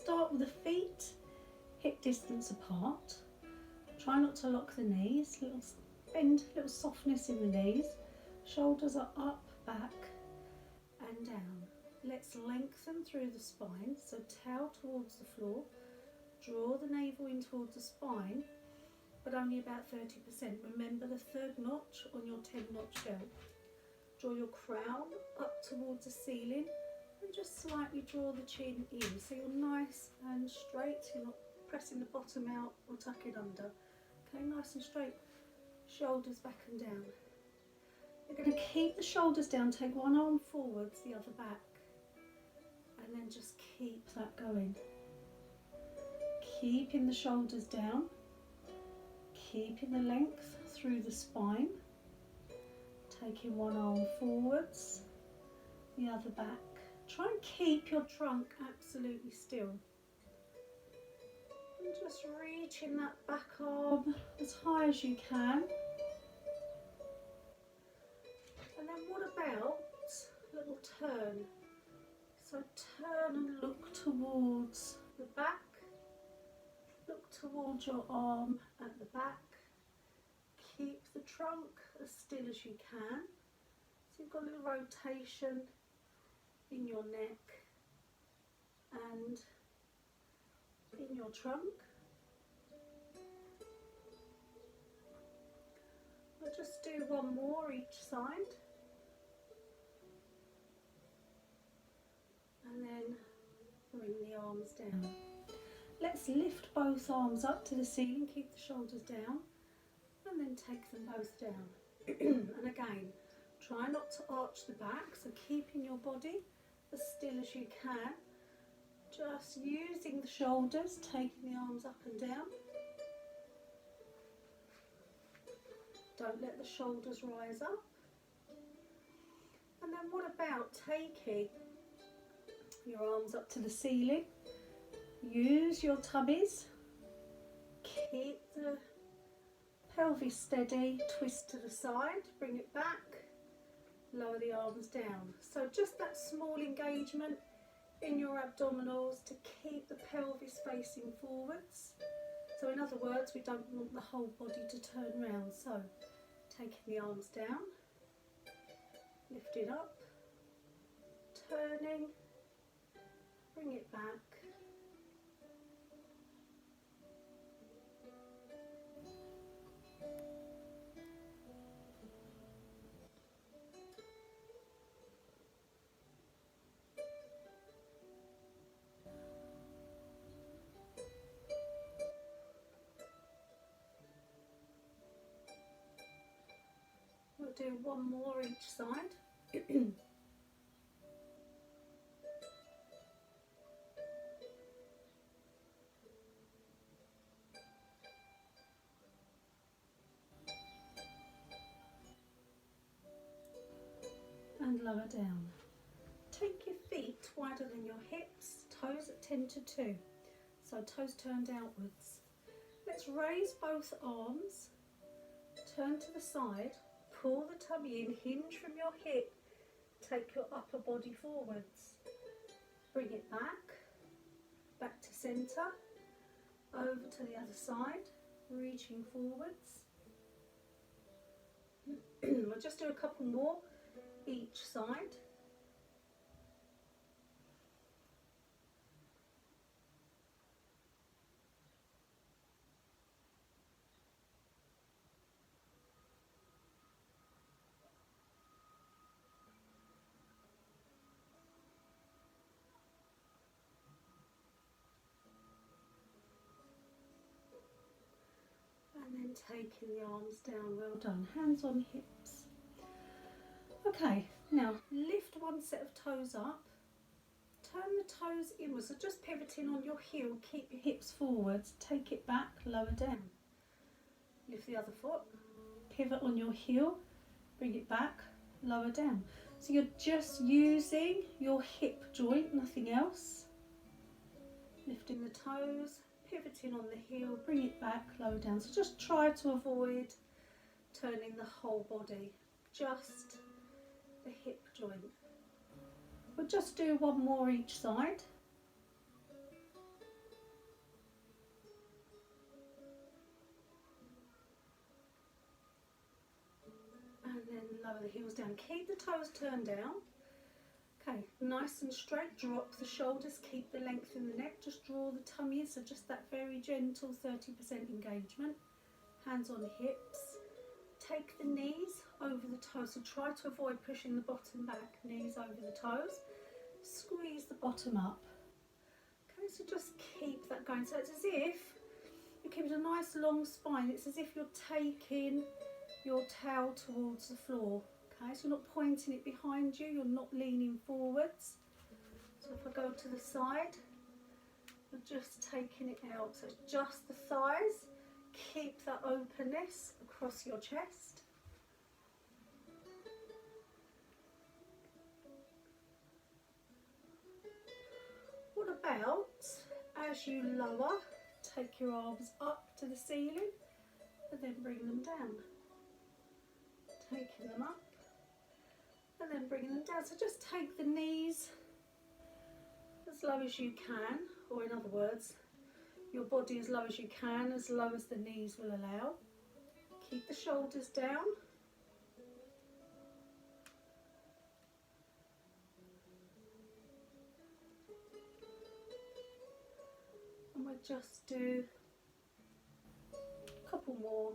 start with the feet hip distance apart. Try not to lock the knees, little bend, little softness in the knees. Shoulders are up, back and down. Let's lengthen through the spine, so tail towards the floor. Draw the navel in towards the spine, but only about 30%. Remember the third notch on your 10-notch belt. Draw your crown up towards the ceiling and just slightly draw the chin in, so you're nice and straight. You're not pressing the bottom out or tuck it under. Okay, nice and straight. Shoulders back and down. You're going to keep the shoulders down, take one arm forwards, the other back, and then just keep that going. Keeping the shoulders down, keeping the length through the spine, taking one arm forwards, the other back. Try and keep your trunk absolutely still. And just reaching that back arm as high as you can. And then what about a little turn? So turn and look towards the back. Look towards your arm at the back. Keep the trunk as still as you can. So you've got a little rotation in your neck and in your trunk. We'll just do one more each side. And then bring the arms down. Let's lift both arms up to the ceiling, keep the shoulders down, and then take them both down. And again, try not to arch the back, so keeping your body as still as you can. Just using the shoulders, taking the arms up and down. Don't let the shoulders rise up. And then what about taking your arms up to the ceiling? Use your tummies, keep the pelvis steady, twist to the side, bring it back, lower the arms down. So just that small engagement in your abdominals to keep the pelvis facing forwards. So in other words, we don't want the whole body to turn round. So taking the arms down, lift it up, turning, bring it back. We'll do one more each side. And lower down. Take your feet wider than your hips, toes at 10 to 2. So toes turned outwards. Let's raise both arms, turn to the side, pull the tummy in, hinge from your hip, take your upper body forwards. Bring it back to centre, over to the other side, reaching forwards. We'll just do a couple more each side. And then taking the arms down, well done, hands on hips. Okay, now lift one set of toes up, turn the toes inwards, so just pivoting on your heel, keep your hips forwards, take it back, lower down. Lift the other foot, pivot on your heel, bring it back, lower down. So you're just using your hip joint, nothing else. Lifting the toes, pivoting on the heel, bring it back, lower down. So just try to avoid turning the whole body, just the hip joint. We'll just do one more each side. lower the heels down. Keep the toes turned down. Okay, nice and straight. Drop the shoulders. Keep the length in the neck. Just draw the tummy in, so just that very gentle 30% engagement. Hands on hips. Take the knees over the toes. So try to avoid pushing the bottom back. Knees over the toes. Squeeze the bottom up. Okay, so just keep that going. So it's as if you're keeping a nice long spine. It's as if you're taking your tail towards the floor. Okay, so you're not pointing it behind you, you're not leaning forwards. So if I go to the side, you're just taking it out. So it's just the thighs. Keep that openness across your chest. What about, as you lower, take your arms up to the ceiling and then bring them down. Taking them up and then bringing them down. So just take the knees as low as you can, or in other words, your body as low as you can, as low as the knees will allow. Keep the shoulders down. And we'll just do a couple more.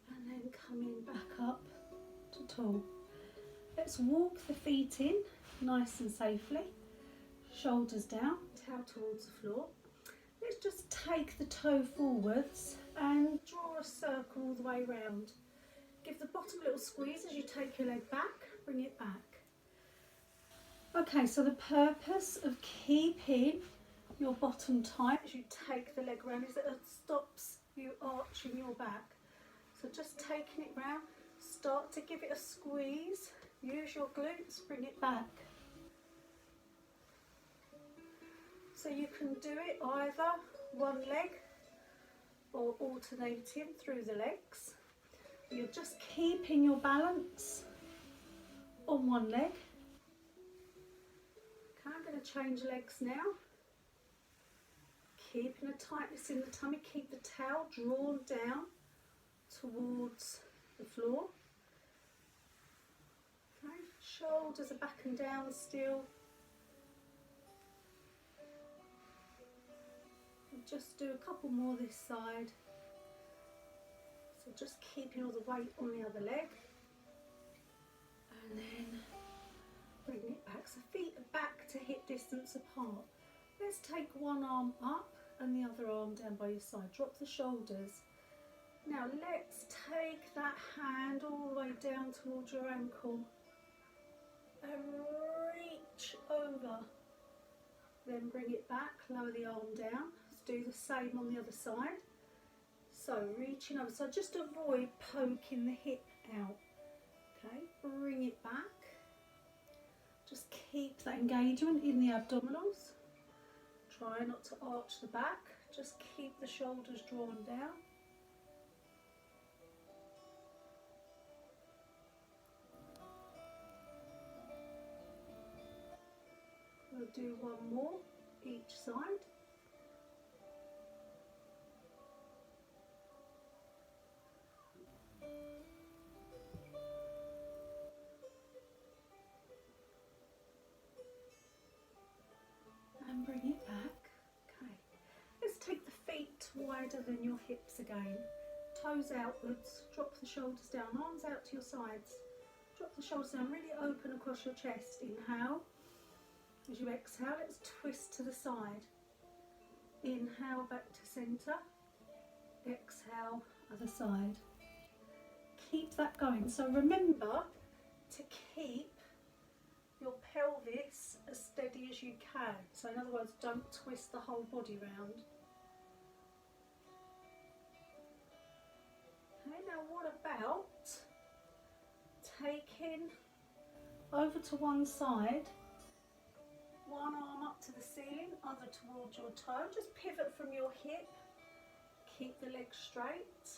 And then coming back up to tall. Let's walk the feet in nice and safely. Shoulders down, tail towards the floor. Let's just take the toe forwards and draw a circle all the way round. Give the bottom a little squeeze as you take your leg back, bring it back. Okay, so the purpose of keeping your bottom tight as you take the leg round is that it stops you arching your back. So just taking it round, start to give it a squeeze, use your glutes, bring it back. So you can do it either one leg or alternating through the legs. You're just keeping your balance on one leg. Okay, I'm going to change legs now. Keeping a tightness in the tummy, keep the tail drawn down towards the floor. Okay, shoulders are back and down still. And just do a couple more this side. So just keeping all the weight on the other leg. And then bring it back. So feet are back to hip distance apart. Let's take one arm up and the other arm down by your side. Drop the shoulders. Now let's take that hand all the way down towards your ankle and reach over. Then bring it back, lower the arm down. Let's do the same on the other side. So reaching over, so just avoid poking the hip out. Okay, bring it back. Just keep that engagement in the abdominals. Try not to arch the back, just keep the shoulders drawn down. We'll do one more each side. And bring it back. Okay. Let's take the feet wider than your hips again. Toes outwards, drop the shoulders down, arms out to your sides. Drop the shoulders down, really open across your chest. Inhale. As you exhale, let's twist to the side. Inhale back to centre. Exhale, other side. Keep that going. So remember to keep your pelvis as steady as you can. So in other words, don't twist the whole body round. Okay, now what about taking over to one side, one arm up to the ceiling, other towards your toe. Just pivot from your hip, keep the legs straight.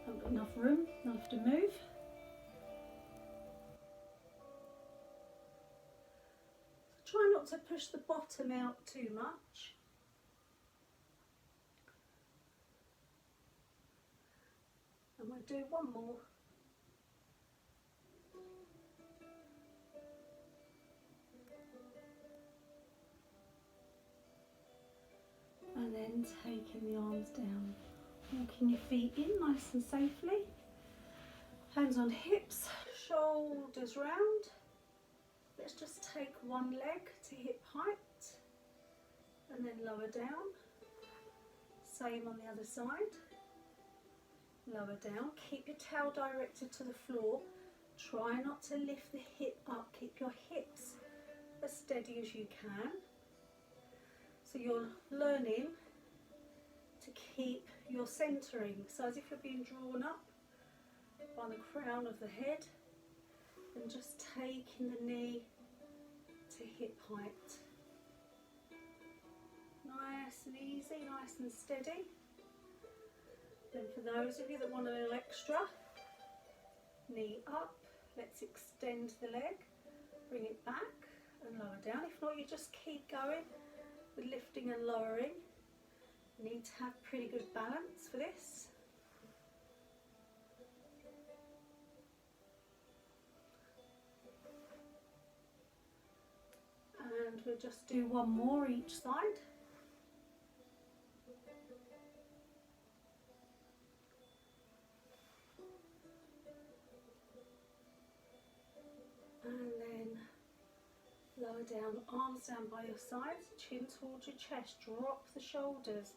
Haven't got enough room, enough to move. not to push the bottom out too much. And we'll do one more. And then taking the arms down, walking your feet in nice and safely. Hands on hips, shoulders round. Let's just take one leg to hip height and then lower down. Same on the other side. Lower down. Keep your tail directed to the floor. Try not to lift the hip up. Keep your hips as steady as you can. So you're learning to keep your centering. So as if you're being drawn up by the crown of the head, and just taking the knee to hip height. Nice and easy, nice and steady. Then for those of you that want a little extra, knee up, let's extend the leg, bring it back and lower down. If not, you just keep going with lifting and lowering. You need to have pretty good balance for this. And we'll just do one more each side. And then lower down, arms down by your sides, chin towards your chest, drop the shoulders.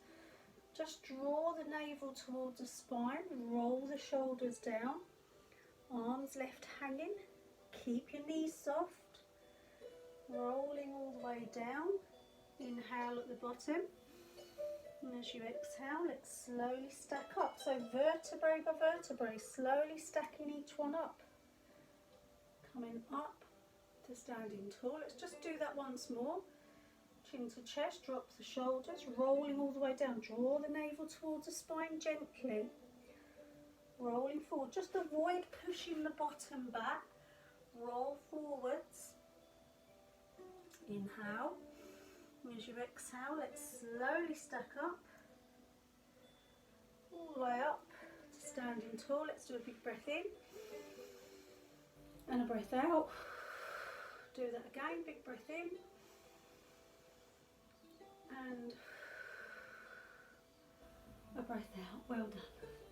Just draw the navel towards the spine, roll the shoulders down, arms left hanging, keep your knees soft, rolling all the way down. Inhale at the bottom, and as you exhale, let's slowly stack up. So vertebrae by vertebrae, slowly stacking each one up. Coming up to standing tall. Let's just do that once more. Chin to chest, drop the shoulders, rolling all the way down. Draw the navel towards the spine gently. Rolling forward. Just avoid pushing the bottom back. Roll forwards. Inhale. As you exhale, let's slowly stack up. All the way up to standing tall. Let's do a big breath in. And a breath out. Do that again, big breath in. And a breath out. Well done.